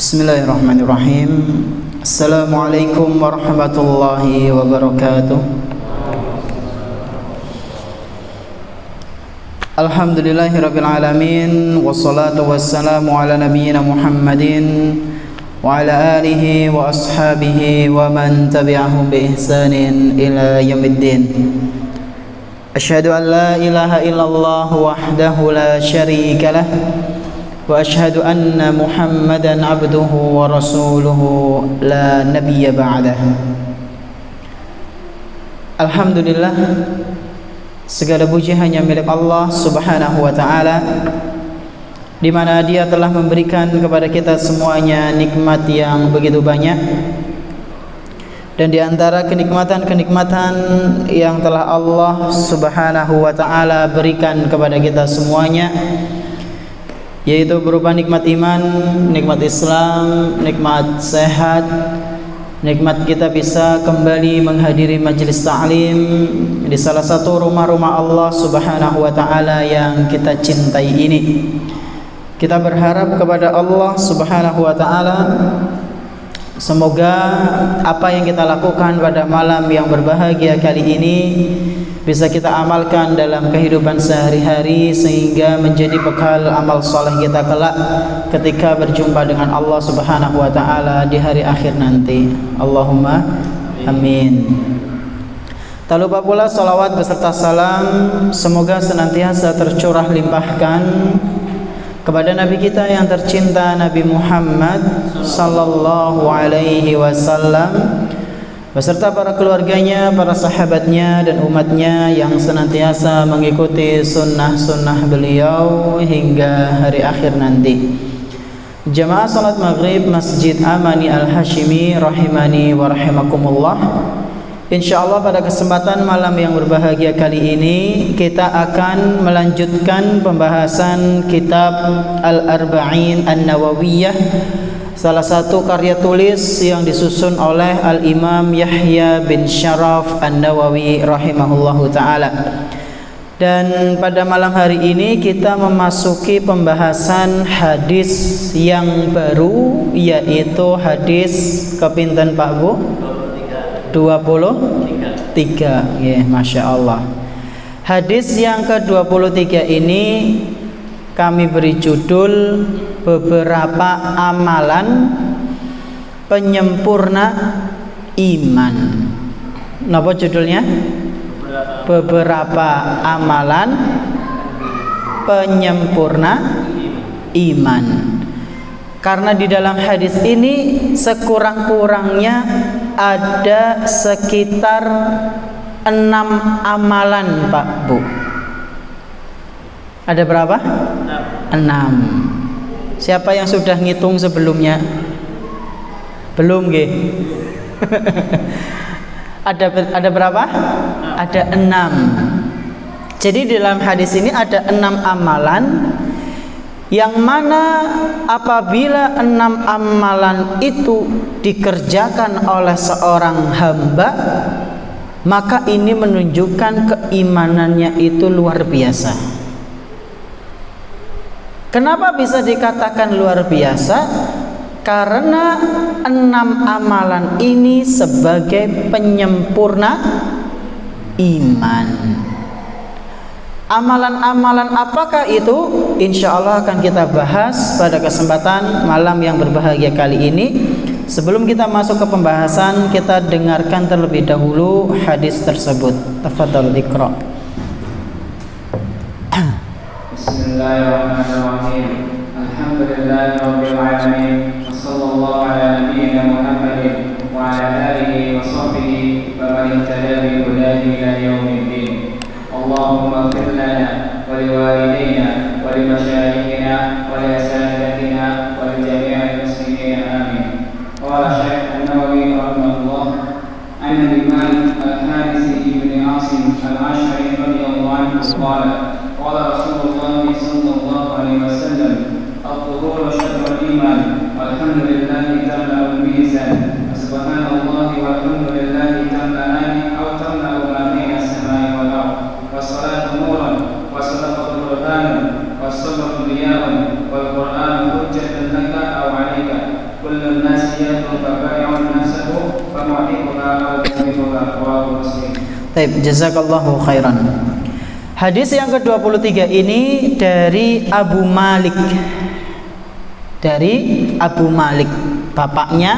Bismillahirrahmanirrahim. Assalamualaikum warahmatullahi wabarakatuh. Alhamdulillahirabbil alamin, wassalatu wassalamu ala nabiyyina Muhammadin wa ala alihi wa ashabihi wa man tabi'ahum bi ihsanin ila yaumiddin. Asyhadu an la ilaha illallah wahdahu la syarika lah wa asyhadu anna Muhammadan abduhu wa rasuluhu la nabiyya ba'dah. Alhamdulillah, segala puji hanya milik Allah Subhanahu wa ta'ala, di mana Dia telah memberikan kepada kita semuanya nikmat yang begitu banyak. Dan di antara kenikmatan-kenikmatan yang telah Allah Subhanahu wa ta'ala berikan kepada kita semuanya, yaitu berupa nikmat iman, nikmat Islam, nikmat sehat, nikmat kita bisa kembali menghadiri majelis ta'lim di salah satu rumah-rumah Allah Subhanahu wa ta'ala yang kita cintai ini. Kita berharap kepada Allah Subhanahu wa ta'ala, semoga apa yang kita lakukan pada malam yang berbahagia kali ini bisa kita amalkan dalam kehidupan sehari-hari, sehingga menjadi bekal amal soleh kita kelak ketika berjumpa dengan Allah Subhanahu wa ta'ala di hari akhir nanti. Allahumma amin. Tak lupa pula salawat beserta salam semoga senantiasa tercurah limpahkan kepada Nabi kita yang tercinta, Nabi Muhammad sallallahu alaihi wasallam, beserta para keluarganya, para sahabatnya dan umatnya yang senantiasa mengikuti sunnah-sunnah beliau hingga hari akhir nanti. Jamaah salat maghrib Masjid Amani Al-Hashimi rahimani wa rahimakumullah. InsyaAllah pada kesempatan malam yang berbahagia kali ini kita akan melanjutkan pembahasan kitab Al-Arba'in An-Nawawiyah, salah satu karya tulis yang disusun oleh Al-Imam Yahya bin Sharaf An-Nawawi rahimahullahu ta'ala. Dan pada malam hari ini kita memasuki pembahasan hadis yang baru, yaitu hadis kepinten Pak Bu? 23. Ya, Masya Allah. Hadis yang ke-23 ini kami beri judul beberapa amalan penyempurna iman. Napa judulnya? Beberapa amalan penyempurna iman. Karena di dalam hadis ini sekurang-kurangnya ada sekitar 6 amalan, Pak Bu. Ada berapa? 6. Siapa yang sudah ngitung sebelumnya? Belum, nggih? Ada berapa? Ada 6. Jadi dalam hadis ini ada 6 amalan, yang mana apabila 6 amalan itu dikerjakan oleh seorang hamba, maka ini menunjukkan keimanannya itu luar biasa. Kenapa bisa dikatakan luar biasa? Karena 6 amalan ini sebagai penyempurna iman. Amalan-amalan apakah itu? Insya Allah akan kita bahas pada kesempatan malam yang berbahagia kali ini. Sebelum kita masuk ke pembahasan, kita dengarkan terlebih dahulu hadis tersebut. Tafadhal Iqra. Bismillahirrahmanirrahim. Alhamdulillahirabbil alamin. Wassallallahu ala nabiyyina Muhammadin wa ala alihi wa sahbihi wa man ihtada bi hudahu ila yaumiddin. Allahumma ighfir lana wa liwalidayna wa limashayikhina wa liasatidatina wa lijami'il muslimin amin. Qala Syekh An-Nawawi rahimahullah, an Imam Al-Haris ibn Asim Al-Ash'ari radhiyallahu anhu qala Rasulullah sallallahu alaihi wasallam, at-tuhuru syatrul iman, walhamdulillahi tamla'ul mizan, subhanallahi walhamdulillahi tamla'ani aw tamla'u ma baina as-samai wal ardh. Wassalatu nuran, wassalatu burhanan, wassabru diyawan, wal Qur'an hujjatan laka aw 'alaika. Baik, jazakallahu khairan. Hadis yang ke-23 ini dari Abu Malik. Dari Abu Malik, bapaknya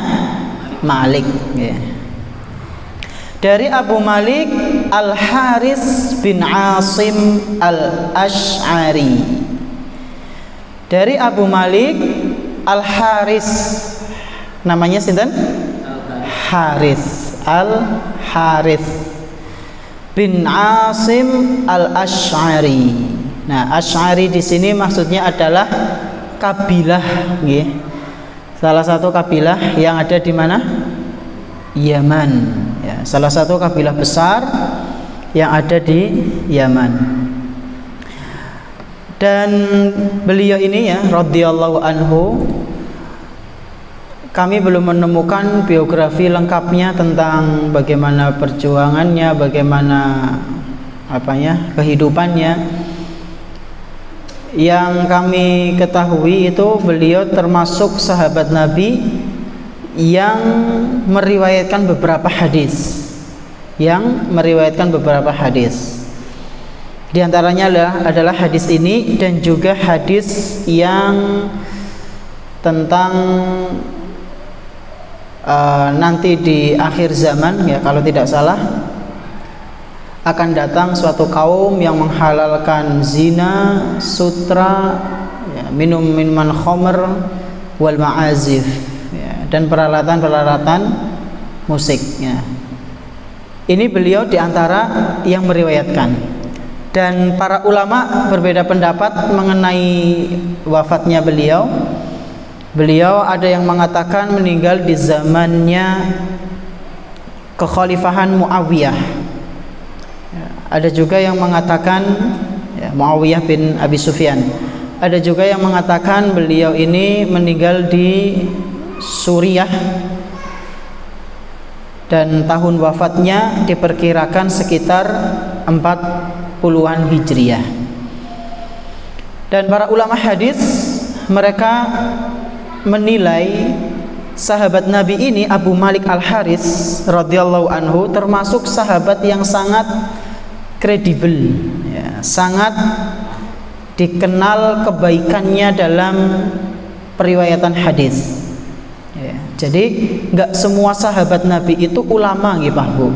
Malik, ya. Dari Abu Malik Al-Haris bin Asim Al-Ash'ari. Dari Abu Malik Al-Haris, namanya sinten? Haris, Al-Haris bin Asim Al-Ash'ari. Nah, Ash'ari di sini maksudnya adalah kabilah, nggih. Salah satu kabilah yang ada di mana? Yaman. Ya, salah satu kabilah besar yang ada di Yaman. Dan beliau ini ya radhiyallahu anhu, kami belum menemukan biografi lengkapnya tentang bagaimana perjuangannya, bagaimana kehidupannya. Yang kami ketahui itu beliau termasuk sahabat Nabi yang meriwayatkan beberapa hadis. Di antaranya adalah hadis ini dan juga hadis yang tentang nanti di akhir zaman, ya, kalau tidak salah akan datang suatu kaum yang menghalalkan zina, sutra, ya, minuman khamr wal ma'azif, ya, dan peralatan musik, ya. Ini beliau diantara yang meriwayatkan. Dan para ulama berbeda pendapat mengenai wafatnya beliau. Beliau ada yang mengatakan meninggal di zamannya kekhalifahan Muawiyah. Ada juga yang mengatakan Muawiyah bin Abi Sufyan. Ada juga yang mengatakan beliau ini meninggal di Suriah dan tahun wafatnya diperkirakan sekitar 40-an Hijriah. Dan para ulama hadis mereka menilai sahabat Nabi ini Abu Malik Al-Haris radhiyallahu anhu termasuk sahabat yang sangat kredibel, ya, sangat dikenal kebaikannya dalam periwayatan hadis. Ya, jadi nggak semua sahabat Nabi itu ulama, gitu Pak Bu.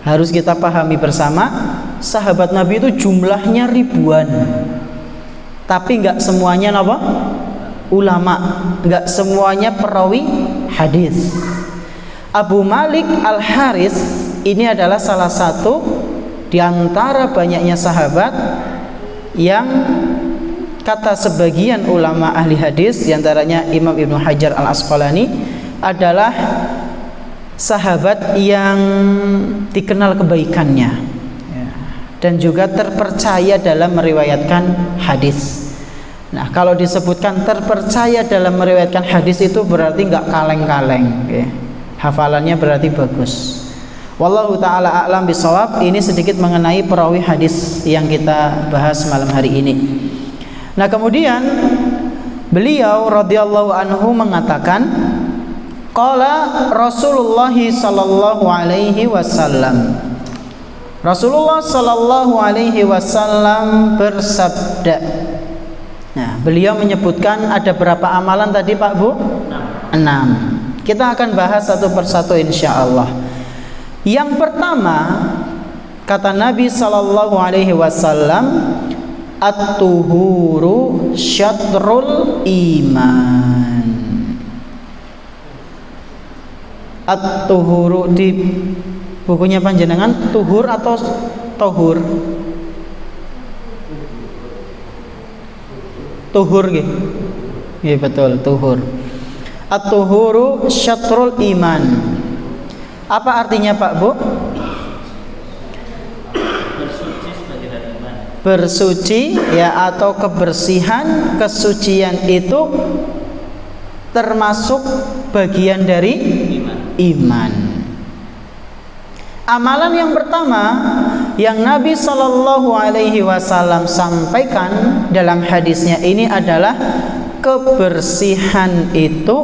Harus kita pahami bersama, sahabat Nabi itu jumlahnya ribuan, tapi nggak semuanya apa? Ulama, nggak semuanya perawi hadis. Abu Malik Al-Haris ini adalah salah satu di antara banyaknya sahabat yang kata sebagian ulama ahli hadis, diantaranya Imam Ibnu Hajar Al-Asqalani, adalah sahabat yang dikenal kebaikannya, ya, dan juga terpercaya dalam meriwayatkan hadis. Nah, kalau disebutkan terpercaya dalam meriwayatkan hadis itu berarti nggak kaleng-kaleng, ya. Hafalannya berarti bagus. Wallahu ta'ala a'lam bishawab. Ini sedikit mengenai perawi hadis yang kita bahas malam hari ini. Nah, kemudian beliau radhiyallahu anhu mengatakan, qala Rasulullah sallallahu alaihi wasallam. Rasulullah sallallahu alaihi wasallam bersabda. Nah, beliau menyebutkan ada berapa amalan tadi Pak Bu? 6. Kita akan bahas satu persatu insyaallah. Yang pertama, kata Nabi sallallahu alaihi wasallam, at-tuhuru syatrul iman. At-tuhuru di bukunya panjenengan tuhur atau tohur? Tuhur gitu. Iya betul, tuhur. At-tuhuru syatrul iman. Apa artinya Pak Bu? Bersuci sebagai dari iman. Bersuci, ya, atau kebersihan, kesucian itu termasuk bagian dari iman. Amalan yang pertama yang Nabi Shallallahu Alaihi Wasallam sampaikan dalam hadisnya ini adalah kebersihan itu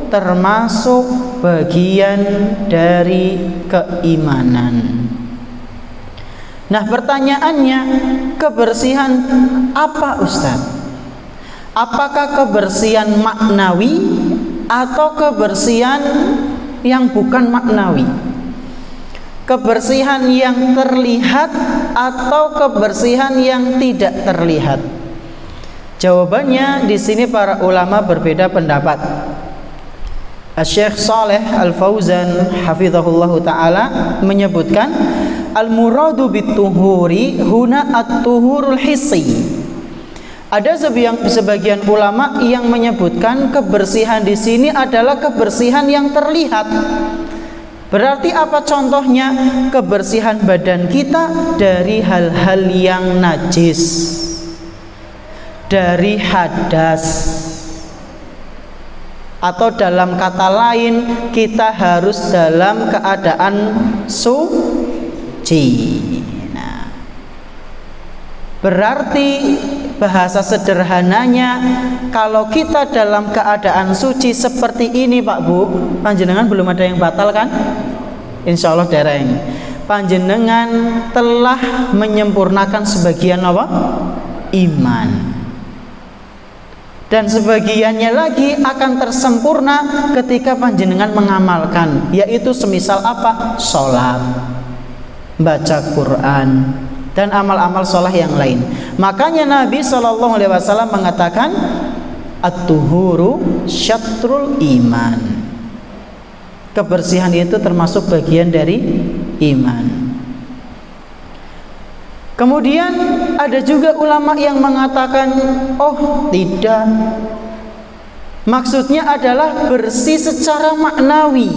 termasuk bagian dari keimanan. Nah, pertanyaannya, kebersihan apa Ustaz? Apakah kebersihan maknawi atau kebersihan yang bukan maknawi? Kebersihan yang terlihat atau kebersihan yang tidak terlihat? Jawabannya di sini para ulama berbeda pendapat. Syekh Shalih Al-Fauzan hafizahullah taala menyebutkan al-muradu bit-tuhuri huna at-tuhurul hissi. Ada sebagian ulama yang menyebutkan kebersihan di sini adalah kebersihan yang terlihat. Berarti apa contohnya? Kebersihan badan kita dari hal-hal yang najis, dari hadas, atau dalam kata lain kita harus dalam keadaan suci. Nah, berarti bahasa sederhananya, kalau kita dalam keadaan suci seperti ini Pak Bu, panjenengan belum ada yang batal kan? Insya Allah dereng. Panjenengan telah menyempurnakan sebagian apa? Iman. Dan sebagiannya lagi akan tersempurna ketika panjenengan mengamalkan, yaitu semisal apa? Sholat, baca Quran, dan amal-amal soleh yang lain. Makanya Nabi SAW mengatakan at-tuhuru syatrul iman. Kebersihan itu termasuk bagian dari iman. Kemudian ada juga ulama yang mengatakan, oh tidak, maksudnya adalah bersih secara maknawi.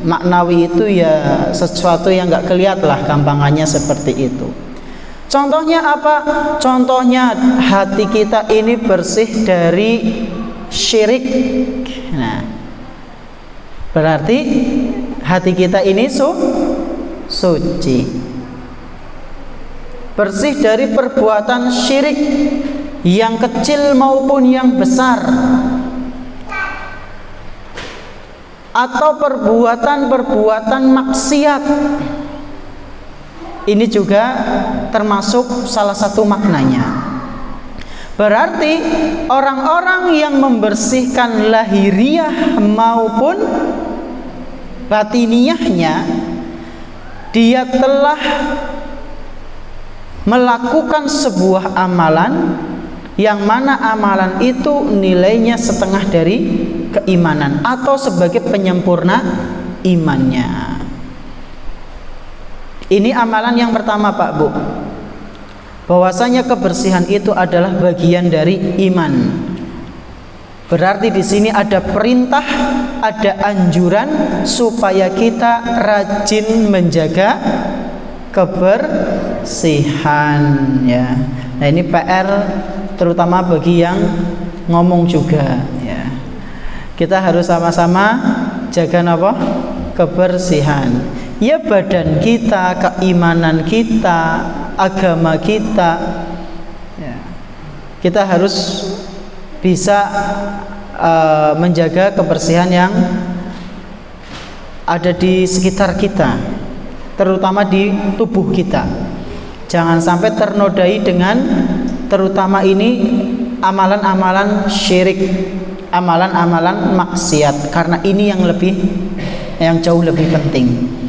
Maknawi itu ya sesuatu yang gak kelihatan lah, gampangannya seperti itu. Contohnya apa? Contohnya hati kita ini bersih dari syirik. Nah, berarti hati kita ini suci, bersih dari perbuatan syirik yang kecil maupun yang besar, atau perbuatan-perbuatan maksiat. Ini juga termasuk salah satu maknanya. Berarti orang-orang yang membersihkan lahiriah maupun batiniyahnya, dia telah melakukan sebuah amalan yang mana amalan itu nilainya setengah dari keimanan atau sebagai penyempurna imannya. Ini amalan yang pertama Pak Bu, bahwasanya kebersihan itu adalah bagian dari iman. Berarti di sini ada perintah, ada anjuran supaya kita rajin menjaga kebersihan ya. Nah, ini PR terutama bagi yang ngomong juga ya. Kita harus sama-sama jaga apa? Kebersihan. Ya, badan kita, keimanan kita, agama kita ya. Kita harus bisa menjaga kebersihan yang ada di sekitar kita, terutama di tubuh kita. Jangan sampai ternodai dengan terutama ini amalan-amalan syirik, amalan-amalan maksiat, karena ini yang jauh lebih penting.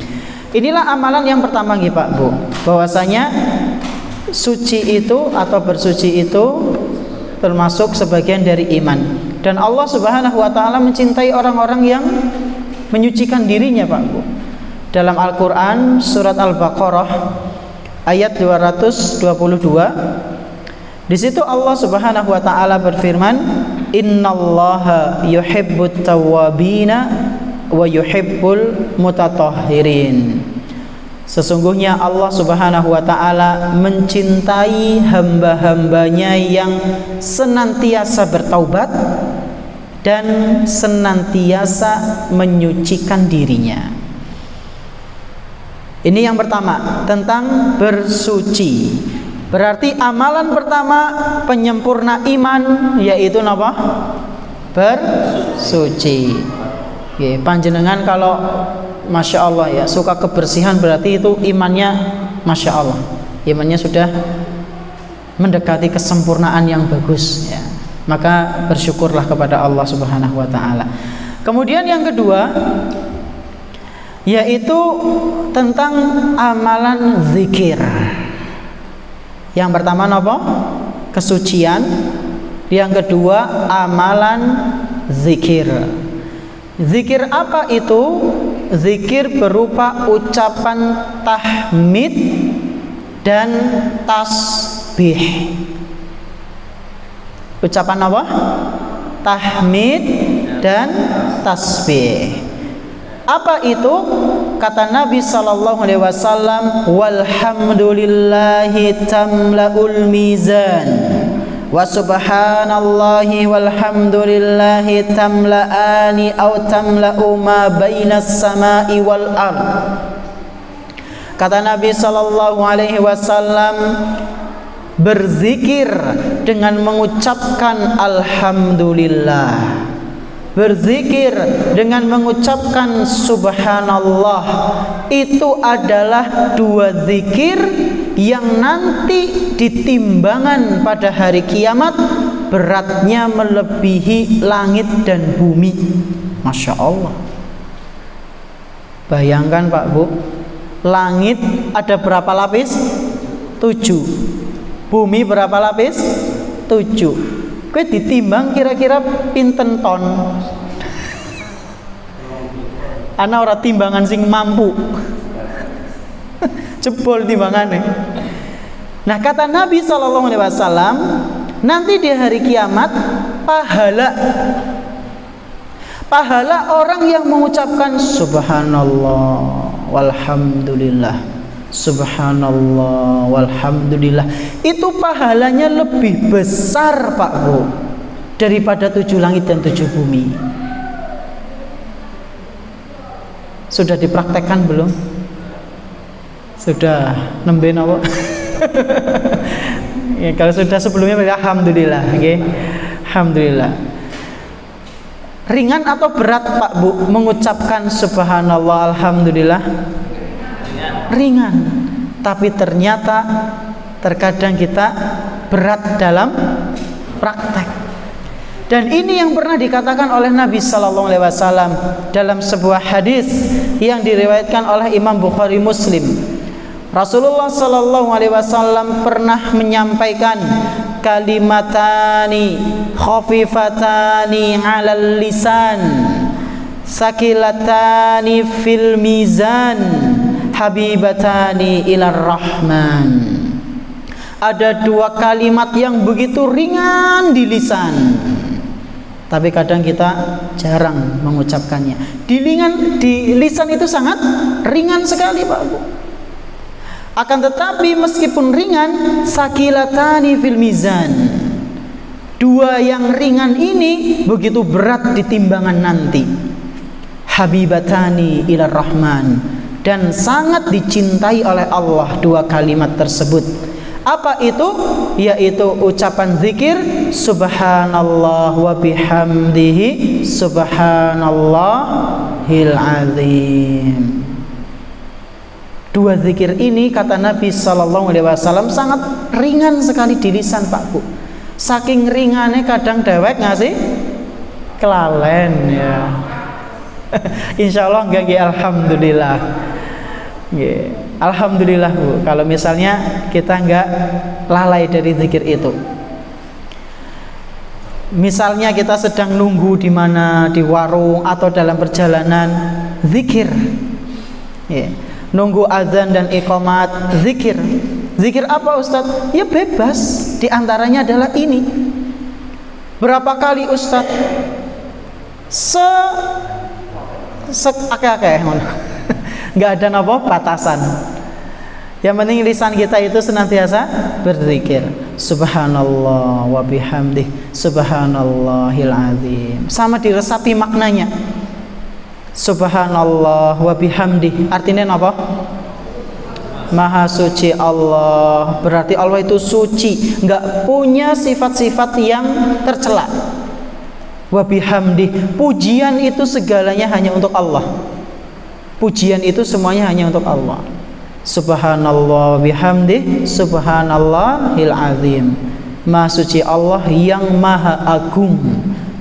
Inilah amalan yang pertama nggih Pak Bu, bahwasanya suci itu atau bersuci itu termasuk sebagian dari iman. Dan Allah Subhanahu wa taala mencintai orang-orang yang menyucikan dirinya Pak Bu. Dalam Al-Qur'an surat Al-Baqarah ayat 222, di situ Allah Subhanahu wa taala berfirman, innallaha yuhibbut tawwabina wa yuhibbul mutatahhirin. Sesungguhnya Allah Subhanahu wa taala mencintai hamba-hambanya yang senantiasa bertaubat dan senantiasa menyucikan dirinya. Ini yang pertama, tentang bersuci. Berarti amalan pertama penyempurna iman yaitu apa? Bersuci. Oke, panjenengan kalau Masya Allah ya suka kebersihan, berarti itu imannya Masya Allah. imannya sudah mendekati kesempurnaan yang bagus ya. Maka bersyukurlah kepada Allah Subhanahu wa taala. Kemudian yang kedua yaitu tentang amalan zikir. Yang pertama apa? Kesucian. Yang kedua amalan zikir. Zikir apa itu? Zikir berupa ucapan tahmid dan tasbih. Ucapan apa? Tahmid dan tasbih. Apa itu? Kata Nabi sallallahu alaihi wasallam, walhamdulillahi tamlaul mizan wa subhanallahi walhamdulillahi tamla'ani aw tamla'u ma bainas samai wal ard. Kata Nabi sallallahu alaihi wasallam, berzikir dengan mengucapkan alhamdulillah, berzikir dengan mengucapkan subhanallah, itu adalah dua zikir yang nanti di timbangan pada hari kiamat beratnya melebihi langit dan bumi. Masya Allah. Bayangkan Pak Bu, langit ada berapa lapis? 7. Bumi berapa lapis? 7. Kowe ditimbang kira-kira pinten ton? Ana ora timbangan sing mampu. Jebol timbangane. Nah, kata Nabi sallallahu alaihi wasallam, nanti di hari kiamat pahala orang yang mengucapkan subhanallah walhamdulillah, subhanallah walhamdulillah, itu pahalanya lebih besar Pak Bu daripada 7 langit dan 7 bumi. Sudah dipraktekkan belum? Sudah nembe napa? Ya, kalau sudah sebelumnya alhamdulillah, okay? Alhamdulillah. Ringan atau berat Pak Bu mengucapkan subhanallah alhamdulillah? Ringan. Tapi ternyata terkadang kita berat dalam praktek. Dan ini yang pernah dikatakan oleh Nabi sallallahu alaihi wasallam dalam sebuah hadis yang diriwayatkan oleh Imam Bukhari Muslim. Rasulullah sallallahu alaihi wasallam pernah menyampaikan kalimatani khafifatani 'alal lisan sakilatani fil mizan habibatani ilar rahman. Ada 2 kalimat yang begitu ringan di lisan, tapi kadang kita jarang mengucapkannya. Di lisan itu sangat ringan sekali Pak Bu. Akan tetapi meskipun ringan, sakilatani fil mizan, 2 yang ringan ini begitu berat di timbangan nanti. Habibatani ilar rahman, dan sangat dicintai oleh Allah 2 kalimat tersebut. Apa itu? Yaitu ucapan zikir subhanallah wa bihamdihi subhanallahil azim. 2 zikir ini kata Nabi sallallahu alaihi wasallam sangat ringan sekali di lisan Pak Bu. Saking ringannya kadang dewek ngasih kelalen ya. Insyaallah enggak alhamdulillah. Yeah. Alhamdulillah Bu, kalau misalnya kita enggak lalai dari zikir itu. Misalnya kita sedang nunggu di mana, di warung atau dalam perjalanan, zikir. Yeah. Nunggu azan dan iqamat, zikir. Zikir apa Ustadz? Ya bebas. Di antaranya adalah ini. Berapa kali Ustadz? Akeh-akeh. Nggak ada apa batasan. Yang penting lisan kita itu senantiasa berzikir. Subhanallah wa bihamdih subhanallahil azim. Sama diresapi maknanya. Subhanallah wa bihamdih artinya apa? Maha suci Allah. Berarti Allah itu suci, nggak punya sifat-sifat yang tercela. Wa bihamdih, pujian itu segalanya hanya untuk Allah. Pujian itu semuanya hanya untuk Allah. Subhanallah bihamdih subhanallahil azim. Maha suci Allah yang maha agung.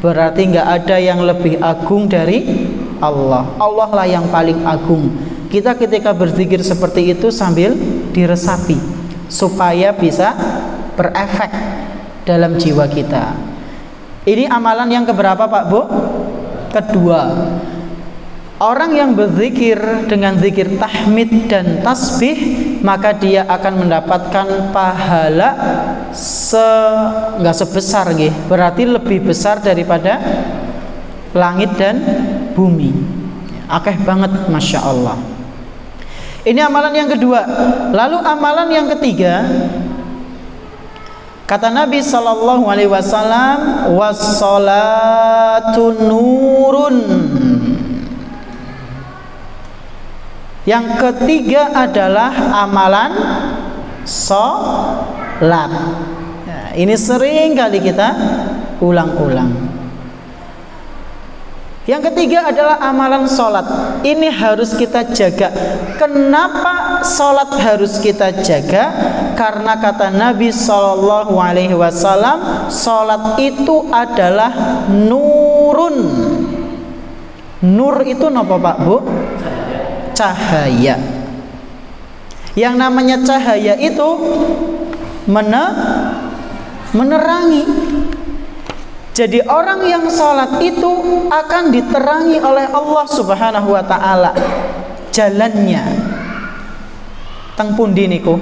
Berarti enggak ada yang lebih agung dari Allah. Allah lah yang paling agung. Kita ketika berzikir seperti itu sambil diresapi supaya bisa berefek dalam jiwa kita. Ini amalan yang keberapa Pak Bu? Kedua. Orang yang berzikir dengan zikir tahmid dan tasbih, maka dia akan mendapatkan pahala enggak sebesar nggih, berarti lebih besar daripada langit dan bumi. Akeh banget, Masya Allah. Ini amalan yang kedua. Lalu amalan yang ketiga, kata Nabi sallallahu alaihi wasallam, was-salatu nurun. Yang ketiga adalah amalan sholat. Ya, ini sering kali kita ulang-ulang. Yang ketiga adalah amalan sholat. Ini harus kita jaga. Kenapa sholat harus kita jaga? Karena kata Nabi sallallahu alaihi wasallam, sholat itu adalah nurun. Nur itu apa Pak Bu? Cahaya. Yang namanya cahaya itu menerangi. Jadi orang yang sholat itu akan diterangi oleh Allah Subhanahu wa ta'ala jalannya. Teng pundi niku?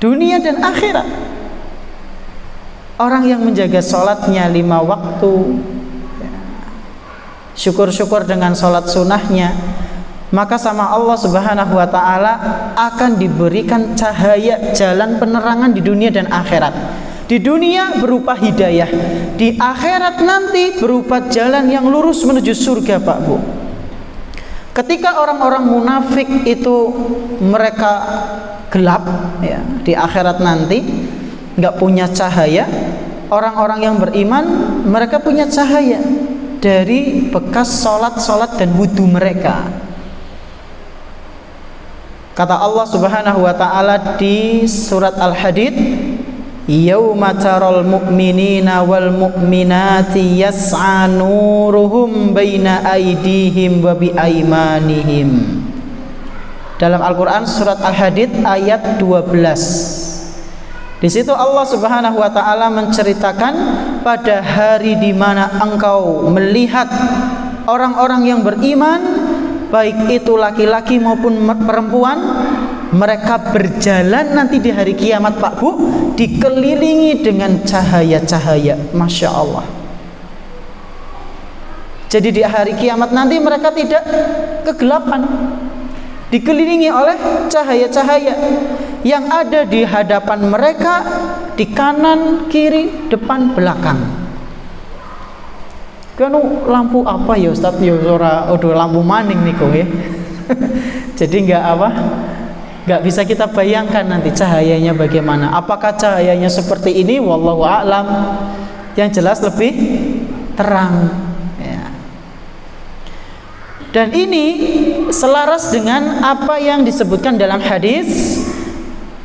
Dunia dan akhirat. Orang yang menjaga sholatnya 5 waktu, syukur-syukur dengan sholat sunnahnya, maka sama Allah Subhanahu wa ta'ala akan diberikan cahaya jalan penerangan di dunia dan akhirat. Di dunia berupa hidayah, di akhirat nanti berupa jalan yang lurus menuju surga Pak Bu. Ketika orang-orang munafik itu mereka gelap ya, di akhirat nanti nggak punya cahaya, orang-orang yang beriman mereka punya cahaya dari bekas sholat dan wudhu mereka. Kata Allah Subhanahu wa ta'ala di surat Al-Hadid, yauma taral mu'minina wal mu'minati yas'a nuruhum baina aydihim wa bi aymanihim. Dalam Al-Quran surat Al-Hadid ayat 12. Di situ Allah Subhanahu wa ta'ala menceritakan pada hari di mana engkau melihat orang-orang yang beriman, baik itu laki-laki maupun perempuan, mereka berjalan nanti di hari kiamat Pak Bu, dikelilingi dengan cahaya-cahaya. Masya Allah. Jadi di hari kiamat nanti mereka tidak kegelapan, dikelilingi oleh cahaya-cahaya yang ada di hadapan mereka, di kanan, kiri, depan, belakang. Kanu lampu apa ya Ustaz? Ya ora lampu maning niku ya. Jadi enggak bisa kita bayangkan nanti cahayanya bagaimana. Apakah cahayanya seperti ini? Wallahu a'lam. Yang jelas lebih terang ya. Dan ini selaras dengan apa yang disebutkan dalam hadis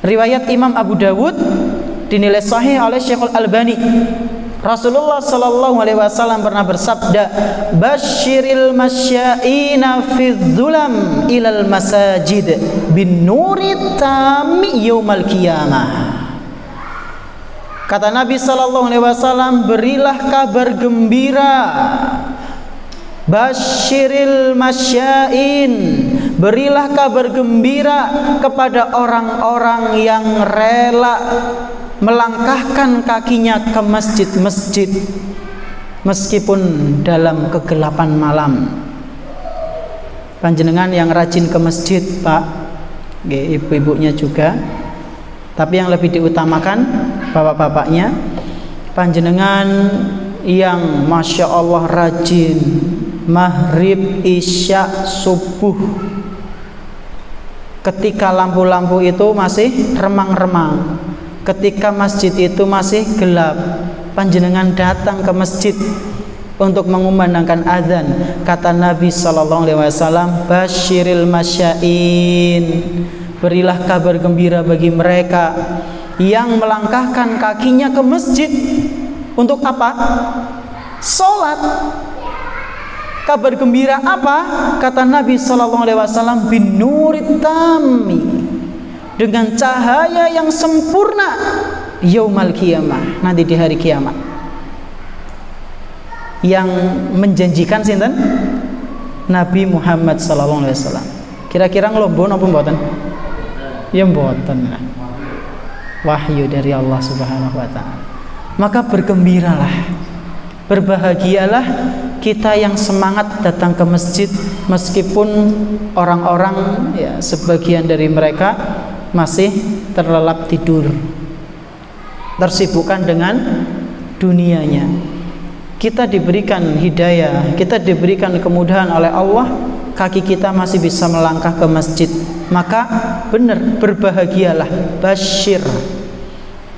riwayat Imam Abu Dawud, dinilai sahih oleh Syekhul Albani. Rasulullah sallallahu alaihi wasallam pernah bersabda, "Basyiril masyaina fi dzulam ilal masajid bin nuri tami yaumal qiyamah." Kata Nabi sallallahu alaihi wasallam, berilah kabar gembira, basyiril masyain, berilah kabar gembira kepada orang-orang yang rela melangkahkan kakinya ke masjid-masjid meskipun dalam kegelapan malam. Panjenengan yang rajin ke masjid Pak, ibu-ibunya juga, tapi yang lebih diutamakan bapak-bapaknya, panjenengan yang Masya Allah rajin maghrib, isya, subuh, ketika lampu-lampu itu masih remang-remang, ketika masjid itu masih gelap, panjenengan datang ke masjid untuk mengumandangkan azan. Kata Nabi sallallahu alaihi wasallam, basyiril masyain, berilah kabar gembira bagi mereka yang melangkahkan kakinya ke masjid untuk apa? Salat. Kabar gembira apa? Kata Nabi sallallahu alaihi wasallam, bin nurit tammi, dengan cahaya yang sempurna yaumal qiyamah, nanti di hari kiamat. Yang menjanjikan sinten? Nabi Muhammad sallallahu alaihi wasallam. Kira-kira ngelombo napa mboten? Ya mboten. Wahyu dari Allah Subhanahu wa taala. Maka bergembiralah, berbahagialah kita yang semangat datang ke masjid, meskipun orang-orang ya sebagian dari mereka masih terlelap tidur, tersibukkan dengan dunianya. Kita diberikan hidayah, kita diberikan kemudahan oleh Allah, kaki kita masih bisa melangkah ke masjid. Maka benar, berbahagialah. Basyir,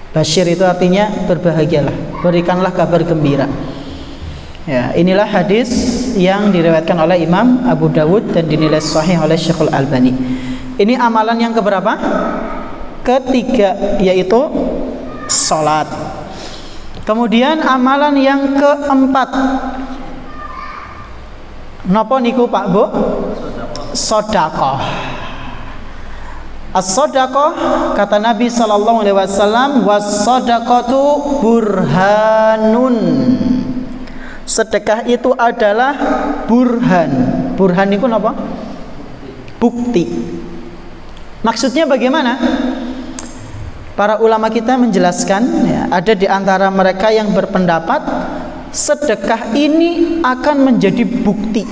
basyir itu artinya berbahagialah, berikanlah kabar gembira. Ya, inilah hadis yang diriwayatkan oleh Imam Abu Dawud dan dinilai sahih oleh Syekhul Albani. Ini amalan yang keberapa? Ketiga, yaitu salat. Kemudian amalan yang keempat, napa niku Pak Bu? Sedekah. As-sadaqah, kata Nabi sallallahu alaihi wasallam, was-sadaqatu burhanun. Sedekah itu adalah burhan. Burhan itu apa? Bukti. Maksudnya bagaimana? Para ulama kita menjelaskan, ya, ada di antara mereka yang berpendapat sedekah ini akan menjadi bukti.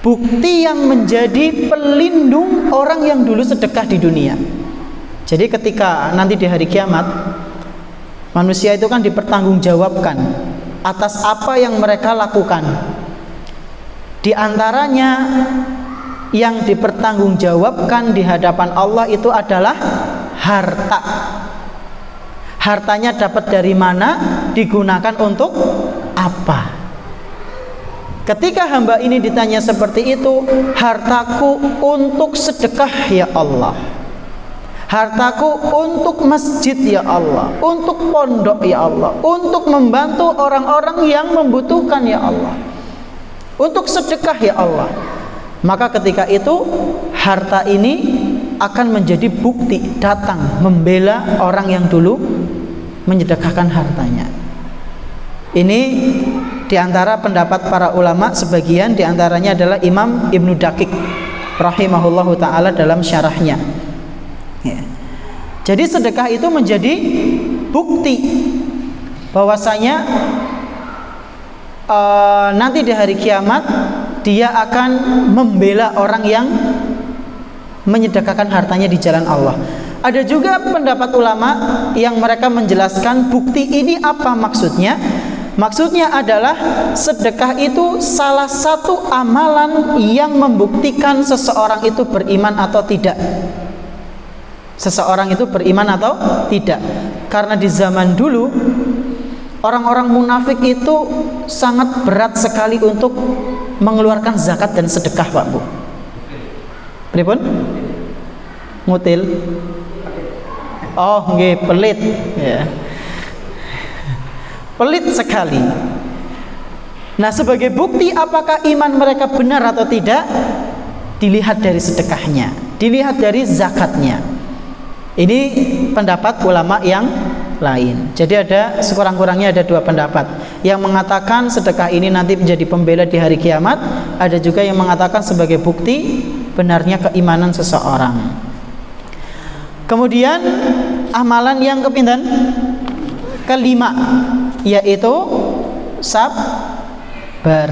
Bukti yang menjadi pelindung orang yang dulu sedekah di dunia. Jadi ketika nanti di hari kiamat, manusia itu kan dipertanggungjawabkan atas apa yang mereka lakukan. Di antaranya yang dipertanggungjawabkan di hadapan Allah itu adalah harta. Hartanya dapat dari mana, digunakan untuk apa. Ketika hamba ini ditanya seperti itu, hartaku untuk sedekah ya Allah, hartaku untuk masjid ya Allah, untuk pondok ya Allah, untuk membantu orang-orang yang membutuhkan ya Allah, untuk sedekah ya Allah. Maka ketika itu harta ini akan menjadi bukti datang membela orang yang dulu menyedekahkan hartanya. Ini diantara pendapat para ulama, sebagian diantaranya adalah Imam Ibnu Daqiq rahimahullahu ta'ala dalam syarahnya ya. Jadi sedekah itu menjadi bukti bahwasanya nanti di hari kiamat dia akan membela orang yang menyedekahkan hartanya di jalan Allah. Ada juga pendapat ulama yang mereka menjelaskan bukti ini apa maksudnya. Maksudnya adalah sedekah itu salah satu amalan yang membuktikan seseorang itu beriman atau tidak. Seseorang itu beriman atau tidak. Karena di zaman dulu orang-orang munafik itu sangat berat sekali untuk mengeluarkan zakat dan sedekah, Pak Bu. Pripun? Ngutil. Oh, nggih, pelit ya. Pelit sekali. Nah, sebagai bukti apakah iman mereka benar atau tidak, dilihat dari sedekahnya, dilihat dari zakatnya. Ini pendapat ulama yang lain. Jadi ada sekurang-kurangnya ada dua pendapat. Yang mengatakan sedekah ini nanti menjadi pembela di hari kiamat, ada juga yang mengatakan sebagai bukti benarnya keimanan seseorang. Kemudian amalan yang kepinten? Kelima, yaitu sabar.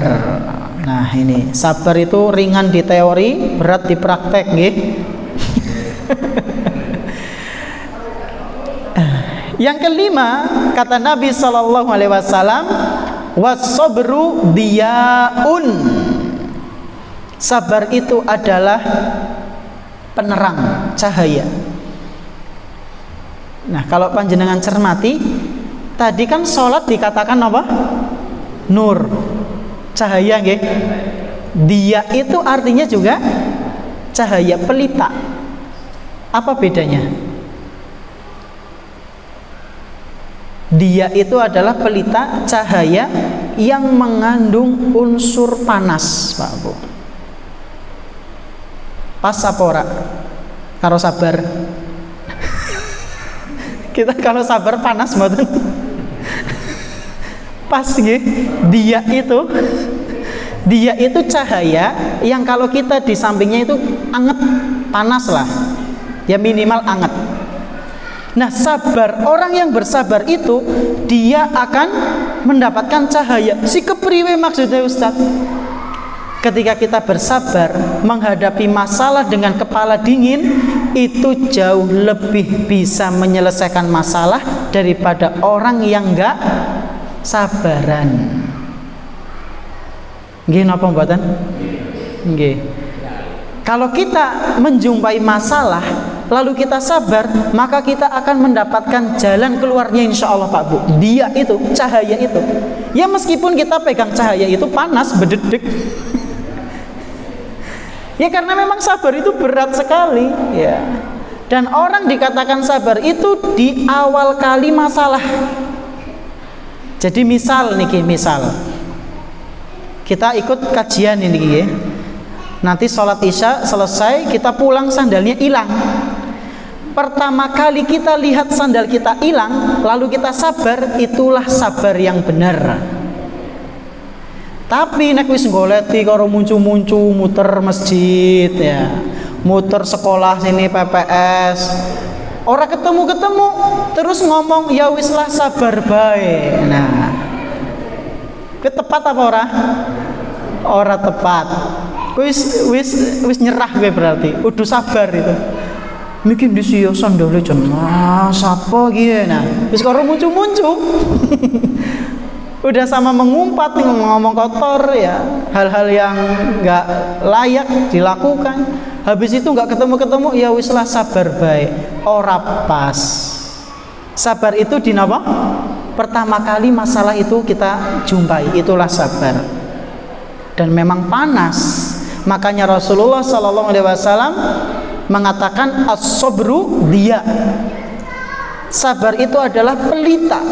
Nah, ini sabar itu ringan di teori, berat di praktek, nggih. Yang kelima, kata Nabi sallallahu alaihi wasallam, was-sabru diyaun. Sabar itu adalah penerang, cahaya. Nah, kalau panjenengan cermati, tadi kan sholat dikatakan apa? Nur, cahaya nggih. Dia itu artinya juga cahaya, pelita. Apa bedanya? Dia itu adalah pelita cahaya yang mengandung unsur panas, Pak Bu. Pas apa ora? Karo sabar. Kita kalau sabar panas mboten? Pas nggih. Dia itu cahaya yang kalau kita di sampingnya itu anget, panas lah. Ya minimal anget. Nah, sabar, orang yang bersabar itu dia akan mendapatkan cahaya. Si kepriwe maksudnya Ustaz? Ketika kita bersabar menghadapi masalah dengan kepala dingin, itu jauh lebih bisa menyelesaikan masalah daripada orang yang enggak sabaran. Nggih napa mboten? Nggih. Kalau kita menjumpai masalah lalu kita sabar, maka kita akan mendapatkan jalan keluarnya insyaallah Pak Bu. Dia itu, cahaya itu. Ya meskipun kita pegang cahaya itu panas, berdedek. Ya karena memang sabar itu berat sekali, ya. Dan orang dikatakan sabar itu di awal kali masalah. Jadi misal kita ikut kajian ini ya. Nanti sholat isya selesai, kita pulang sandalnya hilang. Pertama kali kita lihat sandal kita hilang, lalu kita sabar, itulah sabar yang benar. Tapi nek wis goleti karo muncu-muncu muter masjid ya, muter sekolah sini PPS, ora ketemu-ketemu, terus ngomong ya wis lah sabar bae. Nah, ketepat apa ora? Ora tepat. Wis nyerah gue berarti. Udah sabar itu. Mungkin disiyo sandale jan. Ah, sapa iki nah. Wis karo muncu-muncu. Udah sama mengumpat ngomong kotor ya, hal-hal yang enggak layak dilakukan. Habis itu enggak ketemu-ketemu ya wis lah sabar bae. Ora pas. Sabar itu di napa? Pertama kali masalah itu kita jumpai, itulah sabar. Dan memang panas. Makanya Rasulullah SAW mengatakan as-sabru dia. Sabar itu adalah pelita,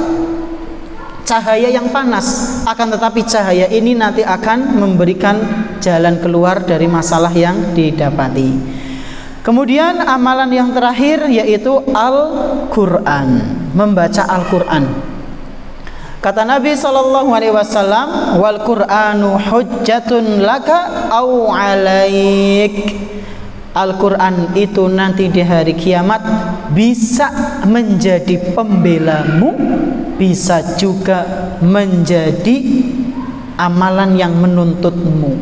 cahaya yang panas. Akan tetapi cahaya ini nanti akan memberikan jalan keluar dari masalah yang didapati. Kemudian amalan yang terakhir yaitu Al-Quran, membaca Al-Quran. Kata Nabi SAW, wal Qur'anu hujjatun laka au alaik. Al-Quran itu nanti di hari kiamat bisa menjadi pembelamu, bisa juga menjadi amalan yang menuntutmu,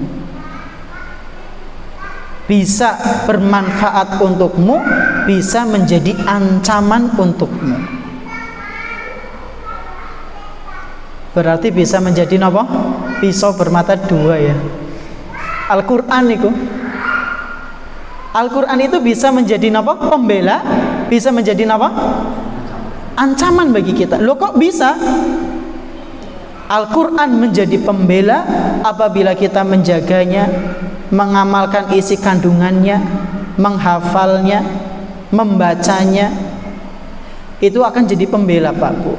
bisa bermanfaat untukmu, bisa menjadi ancaman untukmu. Berarti bisa menjadi apa? Pisau bermata dua ya. Al-Quran itu, Al-Quran itu bisa menjadi apa? Pembela, bisa menjadi apa? Ancaman bagi kita. Loh kok bisa? Al-Quran menjadi pembela apabila kita menjaganya, mengamalkan isi kandungannya, menghafalnya, membacanya. Itu akan jadi pembela Pak Bu.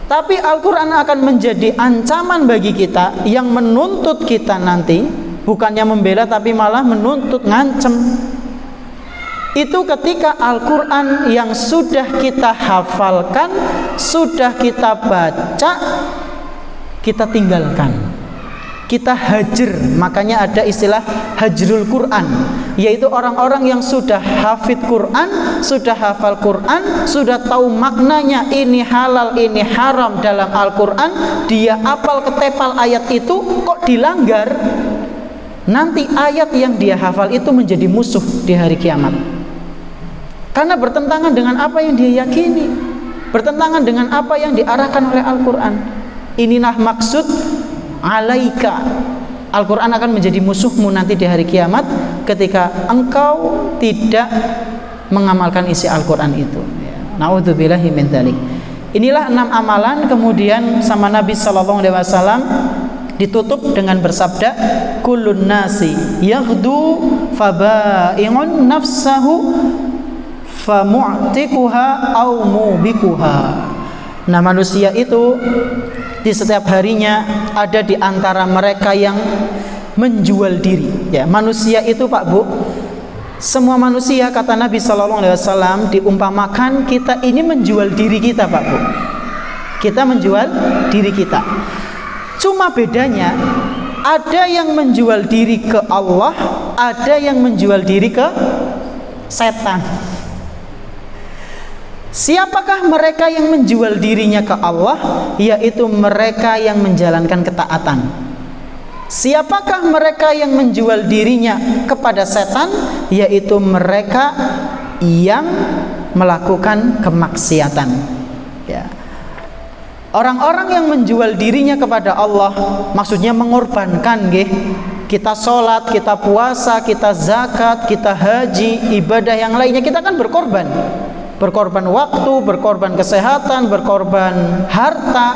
Tapi Al-Quran akan menjadi ancaman bagi kita, yang menuntut kita nanti, bukannya membela tapi malah menuntut, ngancem. Itu ketika Al-Quran yang sudah kita hafalkan, sudah kita baca, kita tinggalkan, kita hajar. Makanya ada istilah hajrul Quran, yaitu orang-orang yang sudah hafid Quran, sudah hafal Quran, sudah tahu maknanya, ini halal, ini haram dalam Al-Quran, dia apal ketepal ayat itu, kok dilanggar, nanti ayat yang dia hafal itu menjadi musuh di hari kiamat, karena bertentangan dengan apa yang dia yakini, bertentangan dengan apa yang diarahkan oleh Al-Quran. Inilah maksud alaika. Al-Quran akan menjadi musuhmu nanti di hari kiamat ketika engkau tidak mengamalkan isi Al-Quran itu. Na'udzubillahi min dzalik. Inilah 6 amalan. Kemudian sama Nabi SAW ditutup dengan bersabda kullun nasi yaghdu fabai'un nafsahu famu'tikuha au mubikuha. Nah, manusia itu di setiap harinya ada di antara mereka yang menjual diri. Ya, manusia itu Pak Bu, semua manusia kata Nabi Sallallahu Alaihi Wasallam diumpamakan kita ini menjual diri kita Pak Bu. Kita menjual diri kita. Cuma bedanya ada yang menjual diri ke Allah, ada yang menjual diri ke setan. Siapakah mereka yang menjual dirinya ke Allah? Yaitu mereka yang menjalankan ketaatan. Siapakah mereka yang menjual dirinya kepada setan? Yaitu mereka yang melakukan kemaksiatan. Ya. Orang-orang yang menjual dirinya kepada Allah, maksudnya mengorbankan, kita sholat, kita puasa, kita zakat, kita haji, ibadah yang lainnya, kita kan berkorban. Berkorban waktu, berkorban kesehatan, berkorban harta.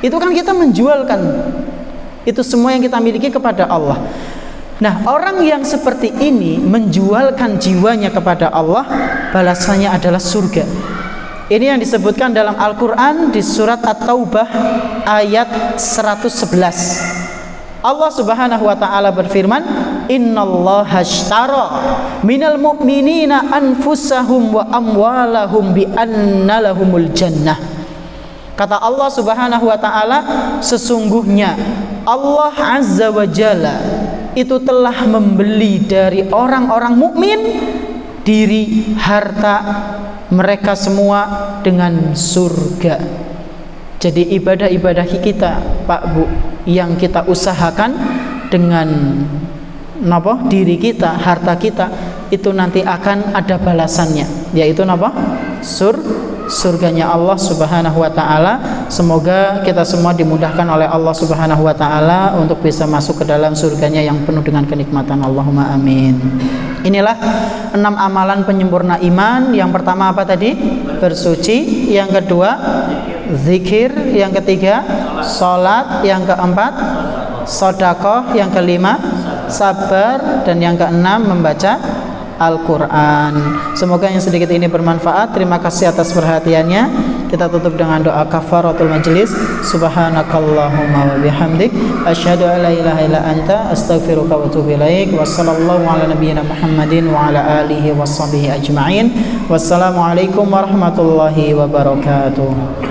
Itu kan kita menjualkan. Itu semua yang kita miliki kepada Allah. Nah, orang yang seperti ini menjualkan jiwanya kepada Allah, balasannya adalah surga. Ini yang disebutkan dalam Al-Quran di surat At-Taubah ayat 111. Allah Subhanahu wa ta'ala berfirman, innallaha ashtara minal mu'minina anfusahum wa amwalahum bi anna lahumul jannah. Kata Allah Subhanahu wa ta'ala, sesungguhnya Allah Azza wa Jalla itu telah membeli dari orang-orang mukmin diri, harta mereka semua dengan surga. Jadi ibadah-ibadah kita Pak Bu yang kita usahakan dengan diri kita, harta kita, itu nanti akan ada balasannya, yaitu surganya Allah Subhanahu wa ta'ala. Semoga kita semua dimudahkan oleh Allah Subhanahu wa ta'ala untuk bisa masuk ke dalam surganya yang penuh dengan kenikmatan. Allahumma amin. Inilah 6 amalan penyempurna iman. Yang pertama apa tadi? Bersuci. Yang kedua zikir. Yang ketiga salat. Yang keempat sedekah. Yang kelima sabar. Dan yang keenam membaca Al-Quran. Semoga yang sedikit ini bermanfaat. Terima kasih atas perhatiannya. Kita tutup dengan doa kafaratul majlis. Subhanakallahumma wa bihamdik, asyhadu an la ilaha illa anta, astaghfiruka wa atubu ilaik. Wassallallahu ala nabiyyina Muhammadin wa ala alihi washabihi ajma'in. Wassalamualaikum warahmatullahi wabarakatuh.